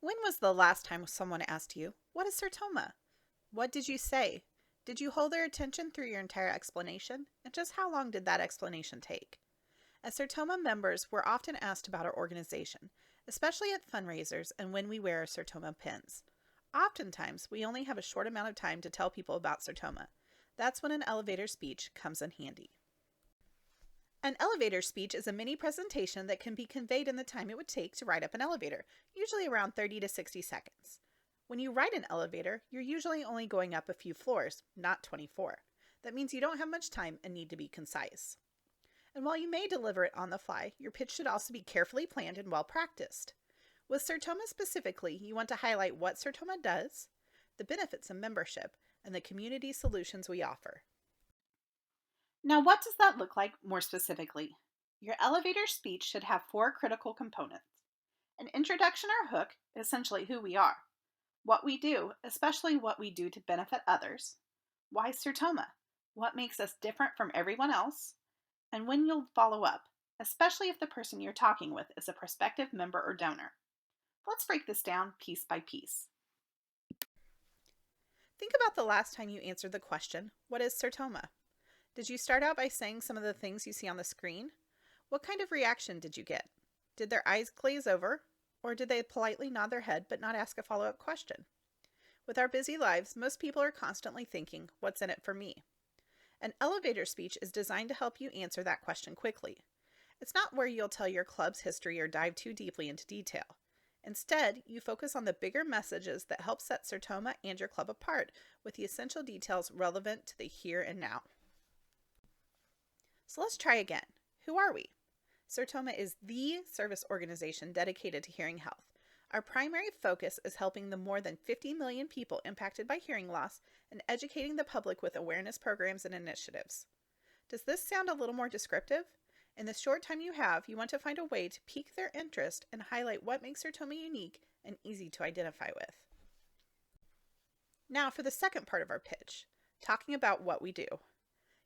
When was the last time someone asked you, "What is Sertoma?" What did you say? Did you hold their attention through your entire explanation? And just how long did that explanation take? As Sertoma members, we're often asked about our organization, especially at fundraisers and when we wear our Sertoma pins. Oftentimes, we only have a short amount of time to tell people about Sertoma. That's when an elevator speech comes in handy. An elevator speech is a mini presentation that can be conveyed in the time it would take to ride up an elevator, usually around 30 to 60 seconds. When you ride an elevator, you're usually only going up a few floors, not 24. That means you don't have much time and need to be concise. And while you may deliver it on the fly, your pitch should also be carefully planned and well practiced. With Sertoma specifically, you want to highlight what Sertoma does, the benefits of membership, and the community solutions we offer. Now, what does that look like more specifically? Your elevator speech should have four critical components: an introduction or hook, essentially who we are; what we do, especially what we do to benefit others; why Sertoma, what makes us different from everyone else; and when you'll follow up, especially if the person you're talking with is a prospective member or donor. Let's break this down piece by piece. Think about the last time you answered the question, "What is Sertoma?" Did you start out by saying some of the things you see on the screen? What kind of reaction did you get? Did their eyes glaze over? Or did they politely nod their head but not ask a follow-up question? With our busy lives, most people are constantly thinking, "What's in it for me?" An elevator speech is designed to help you answer that question quickly. It's not where you'll tell your club's history or dive too deeply into detail. Instead, you focus on the bigger messages that help set Sertoma and your club apart with the essential details relevant to the here and now. So let's try again. Who are we? Sertoma is the service organization dedicated to hearing health. Our primary focus is helping the more than 50 million people impacted by hearing loss and educating the public with awareness programs and initiatives. Does this sound a little more descriptive? In the short time you have, you want to find a way to pique their interest and highlight what makes Sertoma unique and easy to identify with. Now for the second part of our pitch, talking about what we do.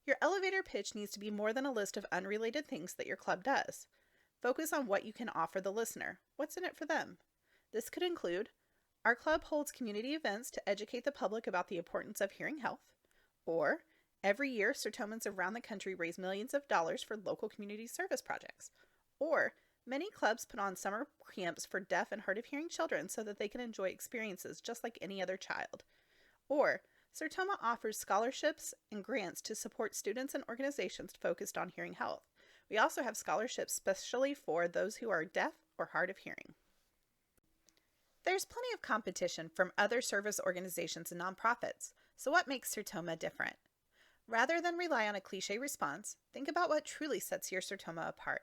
Your elevator pitch needs to be more than a list of unrelated things that your club does. Focus on what you can offer the listener. What's in it for them? This could include, our club holds community events to educate the public about the importance of hearing health, or every year Sertomans around the country raise millions of dollars for local community service projects, or many clubs put on summer camps for deaf and hard of hearing children so that they can enjoy experiences just like any other child, or Sertoma offers scholarships and grants to support students and organizations focused on hearing health. We also have scholarships specially for those who are deaf or hard of hearing. There's plenty of competition from other service organizations and nonprofits, so what makes Sertoma different? Rather than rely on a cliche response, think about what truly sets your Sertoma apart.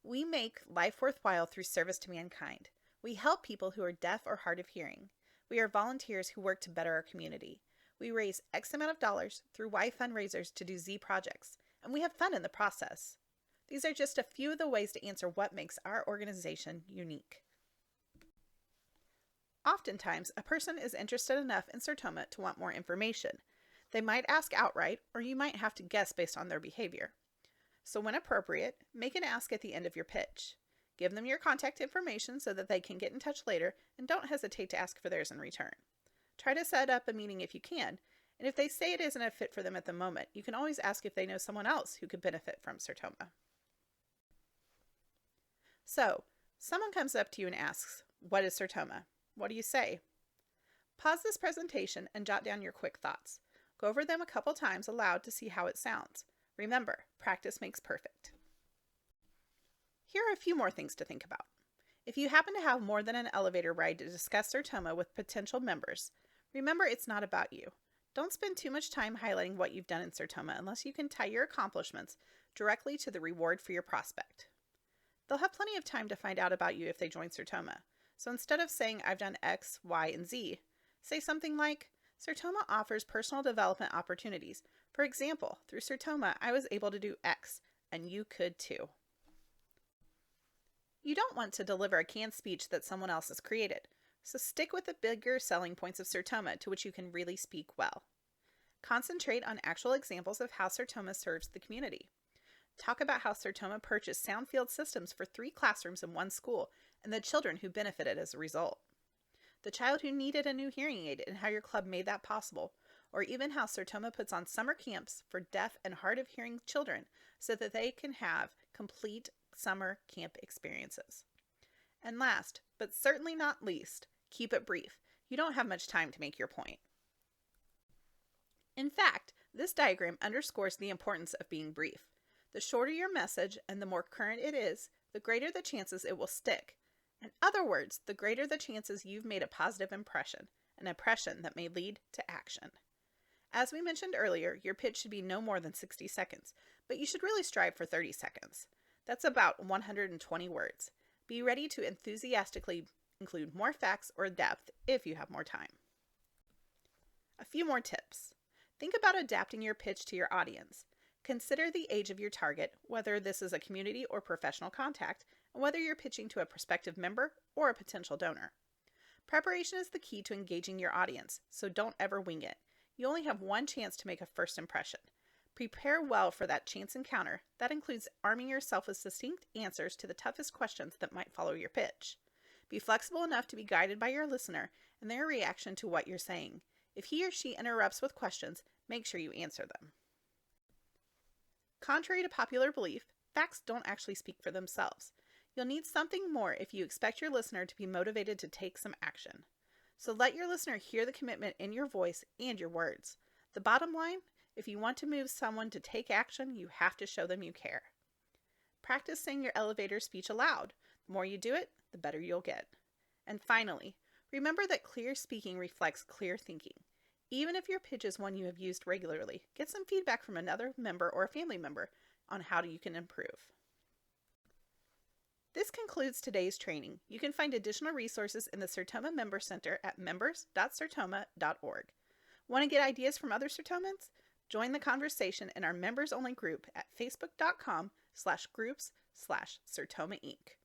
We make life worthwhile through service to mankind. We help people who are deaf or hard of hearing. We are volunteers who work to better our community. We raise X amount of dollars through Y fundraisers to do Z projects, and we have fun in the process. These are just a few of the ways to answer what makes our organization unique. Oftentimes, a person is interested enough in Sertoma to want more information. They might ask outright, or you might have to guess based on their behavior. So when appropriate, make an ask at the end of your pitch. Give them your contact information so that they can get in touch later, and don't hesitate to ask for theirs in return. Try to set up a meeting if you can, and if they say it isn't a fit for them at the moment, you can always ask if they know someone else who could benefit from Sertoma. So, someone comes up to you and asks, "What is Sertoma?" What do you say? Pause this presentation and jot down your quick thoughts. Go over them a couple times aloud to see how it sounds. Remember, practice makes perfect. Here are a few more things to think about. If you happen to have more than an elevator ride to discuss Sertoma with potential members, remember it's not about you. Don't spend too much time highlighting what you've done in Sertoma unless you can tie your accomplishments directly to the reward for your prospect. They'll have plenty of time to find out about you if they join Sertoma. So instead of saying, "I've done X, Y, and Z," say something like, "Sertoma offers personal development opportunities. For example, through Sertoma, I was able to do X, and you could too." You don't want to deliver a canned speech that someone else has created, so stick with the bigger selling points of Sertoma to which you can really speak well. Concentrate on actual examples of how Sertoma serves the community. Talk about how Sertoma purchased sound field systems for 3 classrooms in one school and the children who benefited as a result. the child who needed a new hearing aid and how your club made that possible, or even how Sertoma puts on summer camps for deaf and hard of hearing children so that they can have complete summer camp experiences. And last, but certainly not least, keep it brief. You don't have much time to make your point. In fact, this diagram underscores the importance of being brief. The shorter your message and the more current it is, the greater the chances it will stick. In other words, the greater the chances you've made a positive impression, an impression that may lead to action. As we mentioned earlier, your pitch should be no more than 60 seconds, but you should really strive for 30 seconds. That's about 120 words. Be ready to enthusiastically include more facts or depth if you have more time. A few more tips. Think about adapting your pitch to your audience. Consider the age of your target, whether this is a community or professional contact, and whether you're pitching to a prospective member or a potential donor. Preparation is the key to engaging your audience, so don't ever wing it. You only have one chance to make a first impression. Prepare well for that chance encounter. That includes arming yourself with succinct answers to the toughest questions that might follow your pitch. Be flexible enough to be guided by your listener and their reaction to what you're saying. If he or she interrupts with questions, make sure you answer them. Contrary to popular belief, facts don't actually speak for themselves. You'll need something more if you expect your listener to be motivated to take some action. So let your listener hear the commitment in your voice and your words. The bottom line, if you want to move someone to take action, you have to show them you care. Practice saying your elevator speech aloud. The more you do it, the better you'll get. And finally, remember that clear speaking reflects clear thinking. Even if your pitch is one you have used regularly, get some feedback from another member or a family member on how you can improve. This concludes today's training. You can find additional resources in the Sertoma Member Center at members.sertoma.org. Want to get ideas from other Sertomans? Join the conversation in our members-only group at facebook.com/groups/Sertoma Inc.